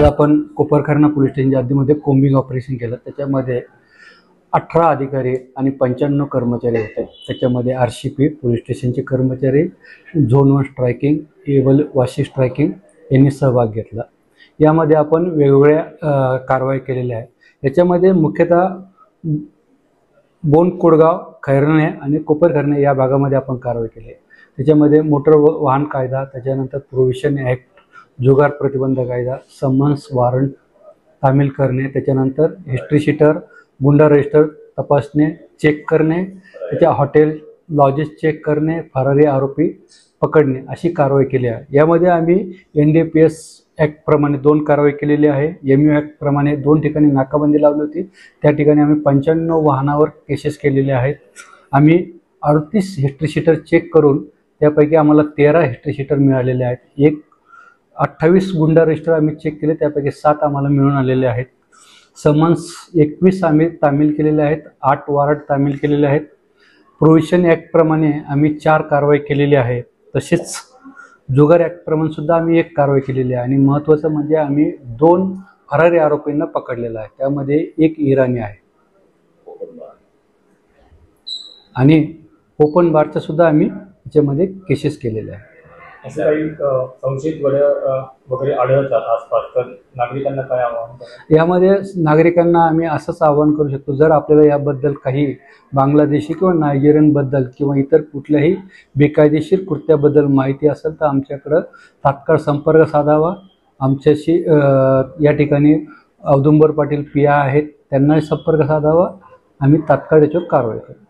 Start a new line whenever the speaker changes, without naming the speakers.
आपण कोपरखैरणे पोलीस स्टेशनच्या हद्दीमध्ये combing operation केलं। त्याच्यामध्ये 18 अधिकारी आणि 95 कर्मचारी होते। त्याच्यामध्ये आरसीपी पोलीस स्टेशनचे कर्मचारी, zone 1 striking, able Vashi striking यांनी सहभाग घेतला। यामध्ये आपण वेगवेगळ्या कारवाई केलेल्या आहे। याच्यामध्ये मुख्यतः बोन कोडगाव, खैरणे आणि कोपरखैरणे या भागामध्ये आपण कारवाई केली आहे। त्याच्यामध्ये मोटर वाहन कायदा, त्याच्यानंतर प्रोव्हिशन ॲक्ट, जुगार प्रतिबंध कायदा, समन्स वॉरंट तामील करणे, त्याच्यानंतर हिस्ट्री शीटर, गुंडा रजिस्टर तपासणे, चेक करणे, त्याच्या हॉटेल लॉजेस चेक करणे, फरारी आरोपी पकडणे अशी कारवाई केली आहे। यामध्ये आम्ही NDPS ॲक्ट प्रमाणे 2 कारवाई केलेली आहे। MU ॲक्ट प्रमाणे 2 ठिकाणी नाकाबंदी लावली होती। त्या ठिकाणी आम्ही 95 वाहनावर केसेस केलेले आहेत। आम्ही 38 हिस्ट्री शीटर चेक करून त्यापैकी आम्हाला 13 हिस्ट्री शीटर मिळालेले आहेत। 28 गुंडा रजिस्टर आम्ही चेक केले, त्यापैकी 7 आम्हाला मिळून आलेले आहेत। समन्स 21 आम्ही तामील केलेले आहेत, 8 वॉरंट तामील केलेले आहेत। प्रोव्हिशन ॲक्ट प्रमाणे आम्ही 4 कारवाई केलेली आहे। तसेच जुगार ॲक्ट प्रमाणे सुद्धा आम्ही 1 कारवाई केलेली आहे। आणि महत्त्वाचं म्हणजे आम्ही 2 फरारी आरोपींना पकडलेला आहे, त्यामध्ये 1 इराणी आहे आणि ओपन बारचा सुद्धा आम्ही त्याच्यामध्ये केसेस केलेले आहे।
असे काही संशयित वगैरे आढळतात आसपास, तर नागरिकांना काय आवाहन कराल?
यामध्ये नागरिकांना आम्ही असंच आवाहन करू शकतो, जर आपल्याला याबद्दल काही बांगलादेशी किंवा नायजेरियन बद्दल किंवा इतर कुठल्याही बेकायदेशीर कृत्याबद्दल माहिती असेल तर आमच्याकडं तात्काळ संपर्क साधावा। आमच्याशी या ठिकाणी औदुंबर पाटील PI आहेत, त्यांनाही संपर्क साधावा। आम्ही तात्काळ त्याच्यावर कारवाई करू।